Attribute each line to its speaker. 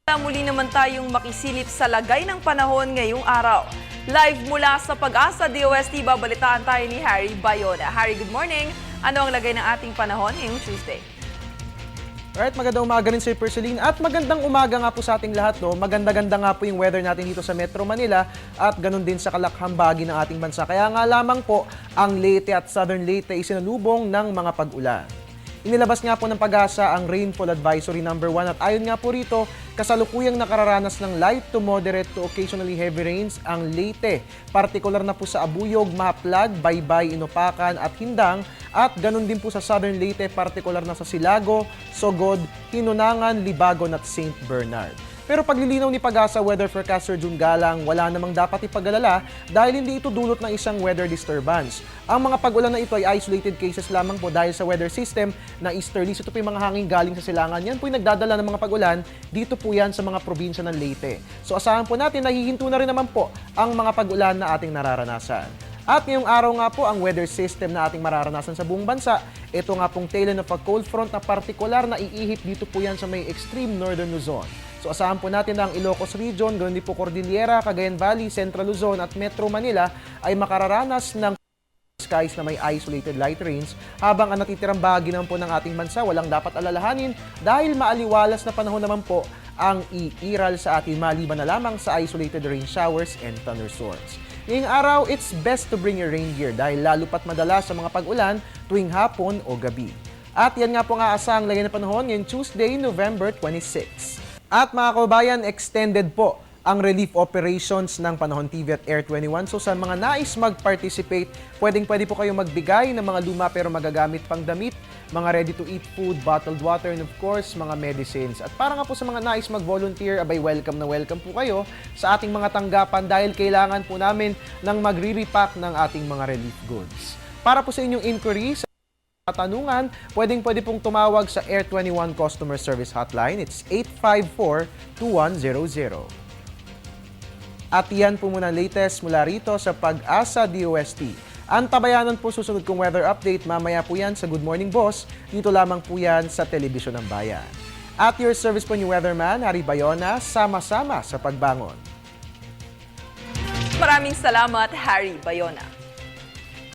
Speaker 1: Muli naman tayong makisilip sa lagay ng panahon ngayong araw. Live mula sa Pag-asa DOST, babalitaan tayo ni Harry Bayona. Harry, good morning. Ano ang lagay ng ating panahon ngayong Tuesday?
Speaker 2: Alright, magandang umaga rin Sir Perceline at magandang umaga nga po sa ating lahat. No? Maganda-ganda nga po yung weather natin dito sa Metro Manila at ganun din sa kalakhang bahagi ng ating bansa. Kaya nga lamang po ang Leyte at Southern Leyte ay sinalubong ng mga pag-ulan. Inilabas nga po ng Pag-asa ang Rainfall Advisory number 1 at ayon nga po rito, kasalukuyang nakararanas ng light to moderate to occasionally heavy rains ang Leyte. Partikular na po sa Abuyog, Mahaplag, Baybay, Inopacan at Hindang at ganun din po sa Southern Leyte, partikular na sa Silago, Sogod, Hinunangan, Libagon at St. Bernard. Pero paglilinaw ni Pag-asa Weather Forecaster June Galang, wala namang dapat ipag-alala dahil hindi ito dulot ng isang weather disturbance. Ang mga pag-ulan na ito ay isolated cases lamang po dahil sa weather system na easterlies. Ito po yung mga hangin galing sa silangan. Yan po yung nagdadala ng mga pag-ulan. Dito po yan sa mga probinsya ng Leyte. So asahan po natin na hihinto na rin naman po ang mga pag-ulan na ating nararanasan. At ngayong araw nga po, ang weather system na ating mararanasan sa buong bansa, ito nga pong tail end of a cold front na partikular na iihip dito po yan sa may extreme northern Luzon. So asahan po natin na ang Ilocos Region, ganoon din po Cordillera, Cagayan Valley, Central Luzon at Metro Manila ay makararanas ng skies na may isolated light rains, habang ang natitirang bahagi naman po ng ating bansa walang dapat alalahanin dahil maaliwalas na panahon naman po ang iiral sa atin maliban na lamang sa isolated rain showers and thunderstorms. Ngayong araw, it's best to bring your rain gear dahil lalo pat madalas sa mga pag-ulan tuwing hapon o gabi. At yan nga po nga asang lagay na panahon ngayong Tuesday, November 26. At mga kababayan, extended po ang relief operations ng Panahon TV at Air 21. So sa mga nais mag-participate, pwedeng-pwede po kayo magbigay ng mga luma pero magagamit pang damit, mga ready-to-eat food, bottled water, and of course, mga medicines. At para nga po sa mga nais mag-volunteer, abay welcome na welcome po kayo sa ating mga tanggapan dahil kailangan po namin ng magre-repack ng ating mga relief goods. Para po sa inyong inquiries, katanungan, pwedeng-pwede pong tumawag sa Air 21 Customer Service Hotline. It's 854-2100. At yan po muna latest mula rito sa Pag-asa DOST. Ang tabayanan po susunod kong weather update. Mamaya po yan sa Good Morning Boss. Dito lamang po yan sa Telebisyon ng Bayan. At your service po ni Weatherman, Harry Bayona, sama-sama sa pagbangon.
Speaker 1: Maraming salamat, Harry Bayona.